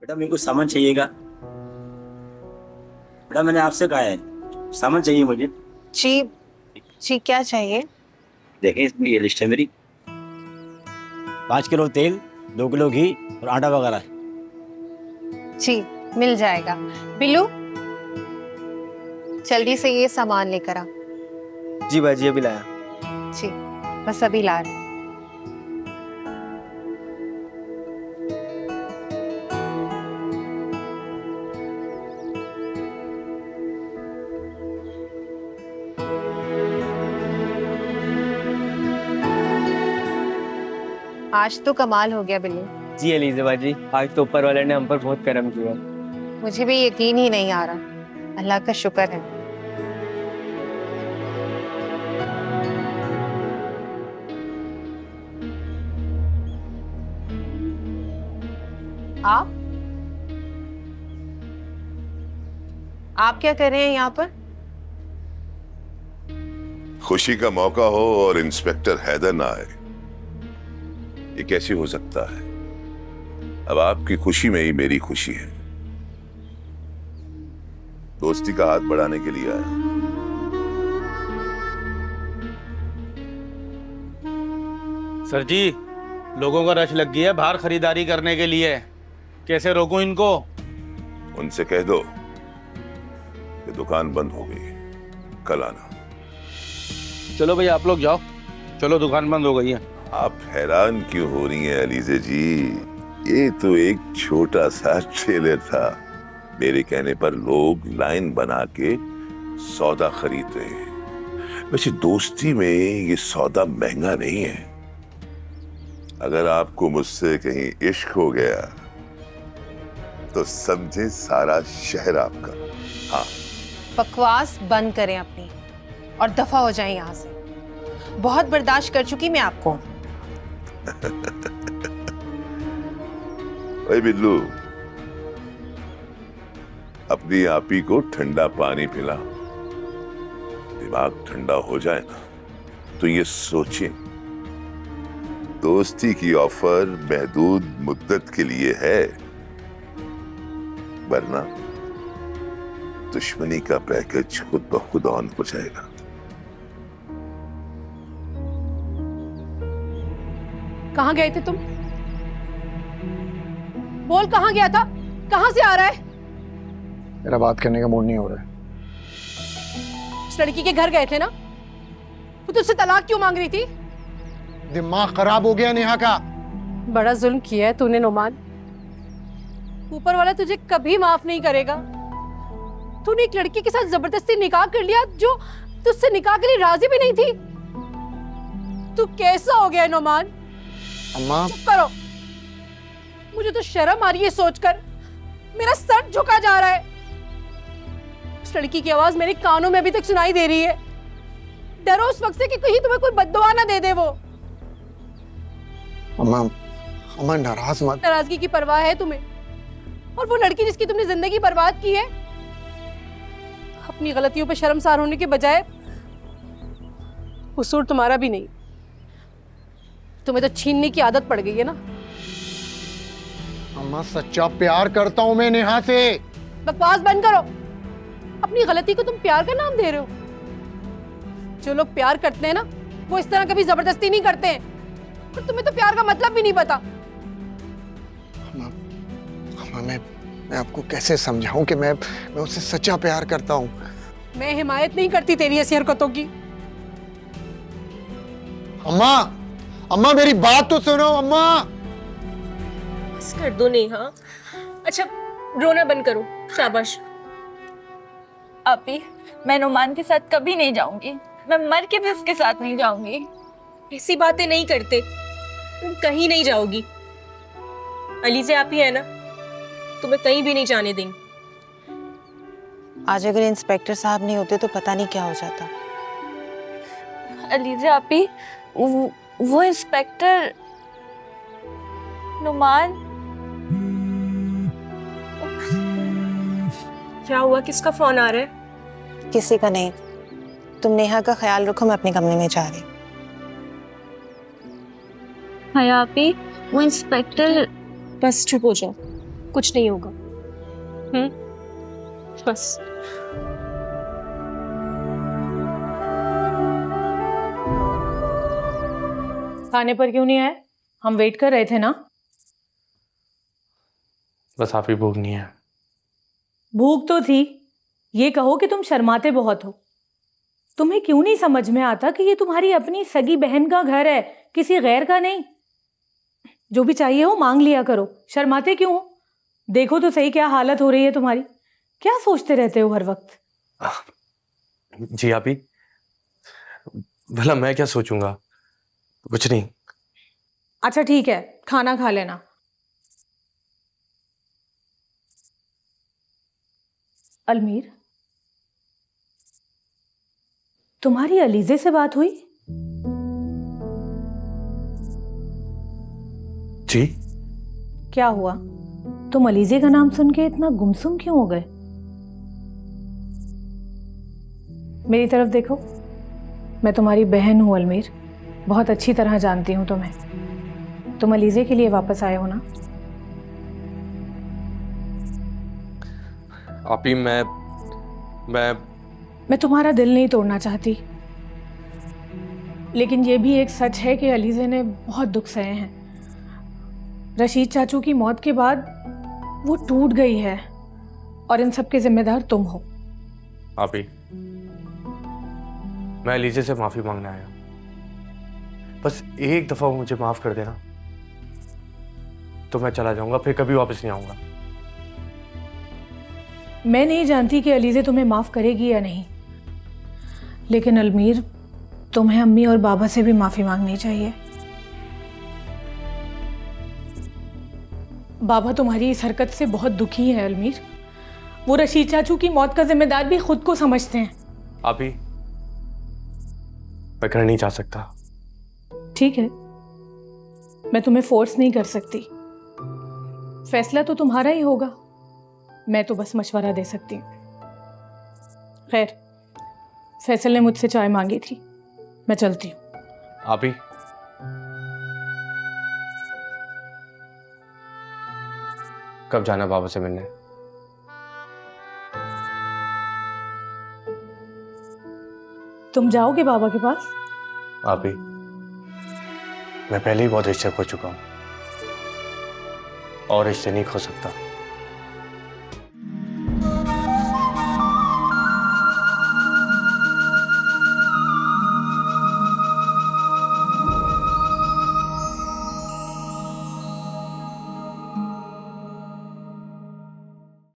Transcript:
बेटा मेरे को सामान चाहिएगा। बेटा मैंने आपसे कहा है सामान चाहिए मुझे। जी जी, क्या चाहिए? देखें इसमें ये लिस्ट है मेरी। 5 किलो तेल, 2 किलो घी और आटा वगैरह। जी, मिल जाएगा। बिल्लू, जल्दी से ये सामान लेकर आ। जी बाजी अभी लाया। जी, बस अभी ला रही हूँ। आज तो कमाल हो गया बिल्लू। जी अलीजा बाजी, आज तो ऊपर वाले ने हम पर बहुत करम किया। मुझे भी यकीन ही नहीं आ रहा। अल्लाह का शुक्र है। आप क्या कर रहे हैं यहाँ पर? खुशी का मौका हो और इंस्पेक्टर हैदर ना आए, ये कैसे हो सकता है? अब आपकी खुशी में ही मेरी खुशी है। दोस्ती का हाथ बढ़ाने के लिए आया। सर जी, लोगों का रश लग गया है बाहर खरीदारी करने के लिए। कैसे रोकूं इनको? उनसे कह दो कि दुकान बंद हो गई, कल आना। चलो भैया आप लोग जाओ, चलो दुकान बंद हो गई है। आप हैरान क्यों हो रही हैं अलीजे जी? ये तो एक छोटा सा ट्रेलर था। मेरे कहने पर लोग लाइन बना के सौदा खरीद रहे हैं। वैसे दोस्ती में ये सौदा महंगा नहीं है। अगर आपको मुझसे कहीं इश्क हो गया तो समझे सारा शहर आपका। हाँ, बकवास बंद करें अपनी और दफा हो जाएं यहाँ से। बहुत बर्दाश्त कर चुकी मैं आपको। भाई बिल्लू, अपनी आपी को ठंडा पानी पिला, दिमाग ठंडा हो जाए ना तो ये सोचे दोस्ती की ऑफर महदूद मुद्दत के लिए है, वरना दुश्मनी का पैकेज खुद ब खुद ऑन हो जाएगा। कहाँ गए थे तुम? बोल, कहाँ गया था? कहाँ से आ रहा है? मेरा बात करने का मूड नहीं हो रहा है। उस लड़की के घर गए थे ना? वो तुझसे तलाक क्यों मांग रही थी? दिमाग खराब हो गया नेहा का। बड़ा जुल्म किया है तूने नोमान। ऊपर वाला तुझे कभी माफ नहीं करेगा। तूने एक लड़की के साथ जबरदस्ती निकाह कर लिया जो तुझसे निकाह के लिए राजी भी नहीं थी। तू कैसा हो गया है नोमान? अम्मा, चुप करो। मुझे तो शर्म आ रही है सोचकर। मेरा सर झुका जा रहा है। उस लड़की की आवाज मेरे कानों में अभी तक सुनाई दे रही है। डरो उस वक्त से कि कहीं तुम्हें कोई बद्दुआ ना दे दे वो। अम्मा, अम्मा नाराज मत। नाराजगी की परवाह है तुम्हें? और वो लड़की जिसकी तुमने जिंदगी बर्बाद की है, अपनी गलतियों पे शर्मसार होने के बजाय कसूर तुम्हारा भी नहीं। तुम्हें तो छीनने की आदत पड़ गई है ना। अम्मा, सच्चा प्यार करता हूं मैं नेहा से। बकवास बंद करो। अपनी गलती को तुम प्यार का नाम दे रहे हो। जो लोग प्यार करते हैं ना, वो इस तरह कभी जबरदस्ती नहीं करते हैं। और तुम्हें तो प्यार का मतलब भी नहीं पता। अम्मा, अम्मा, मैं आपको कैसे समझाऊं कि मैं उससे सच्चा प्यार करता हूं। मैं हिमायत नहीं करती तेरी ऐसी हरकतों की। अम्मा, अम्मा मेरी बात तो सुनो। अम्मा, बस कर दो नेहा। अच्छा, रोना बंद करो। शाबाश। आपी, मैं नुमान के साथ कभी नहीं जाऊंगी। मैं मर के भी उसके साथ नहीं जाऊंगी। ऐसी बातें नहीं करते। तुम कहीं नहीं जाओगी। अलीज़े आप ही है ना, तुम्हें कहीं भी नहीं जाने देंगे। आज अगर इंस्पेक्टर साहब नहीं होते तो पता नहीं क्या हो जाता। अलीज़े आपी, वो इंस्पेक्टर नुमान। क्या हुआ? किसका फोन आ रहा है? किसी का नहीं। तुम नेहा का ख्याल रखो, मैं अपने कमरे में जा रही। हाँ आपी, वो इंस्पेक्टर। बस चुप हो जाओ। कुछ नहीं होगा। बस खाने पर क्यों नहीं आए? हम वेट कर रहे थे ना। बस आप ही भूख नहीं है। भूख तो थी। ये कहो कि तुम शर्माते बहुत हो। तुम्हें क्यों नहीं समझ में आता कि ये तुम्हारी अपनी सगी बहन का घर है, किसी गैर का नहीं। जो भी चाहिए हो मांग लिया करो, शर्माते क्यों हो? देखो तो सही क्या हालत हो रही है तुम्हारी। क्या सोचते रहते हो हर वक्त? जी आप ही, भला मैं क्या सोचूंगा? कुछ नहीं। अच्छा ठीक है, खाना खा लेना। अलमीर, तुम्हारी अलीजे से बात हुई? जी? क्या हुआ? तुम अलीजे का नाम सुन के इतना गुमसुम क्यों हो गए? मेरी तरफ देखो, मैं तुम्हारी बहन हूं अलमीर, बहुत अच्छी तरह जानती हूं तुम्हें। तुम अलीजे के लिए वापस आए हो ना? आप ही, मैं तुम्हारा दिल नहीं तोड़ना चाहती, लेकिन ये भी एक सच है कि अलीजे ने बहुत दुख सहे हैं। रशीद चाचू की मौत के बाद वो टूट गई है और इन सब के जिम्मेदार तुम हो। आप ही, मैं अलीजे से माफी मांगने आया। बस एक दफा वो मुझे माफ कर देना तो मैं चला जाऊंगा, फिर कभी वापस नहीं आऊंगा। मैं नहीं जानती कि अलीजे तुम्हें माफ करेगी या नहीं, लेकिन अलमीर, तुम्हें अम्मी और बाबा से भी माफी मांगनी चाहिए। बाबा तुम्हारी इस हरकत से बहुत दुखी है अलमीर। वो रशीद चाचू की मौत का जिम्मेदार भी खुद को समझते हैं। आप ही, मैं घर नहीं जा सकता। ठीक है, मैं तुम्हें फोर्स नहीं कर सकती, फैसला तो तुम्हारा ही होगा। मैं तो बस मशवरा दे सकती हूँ। खैर, फैसल ने मुझसे चाय मांगी थी, मैं चलती हूँ। आप ही, कब जाना बाबा से मिलने? तुम जाओगे बाबा के पास? आप ही, मैं पहले ही बहुत रिश्ते खो चुका हूं और रिश्ते नहीं खो सकता।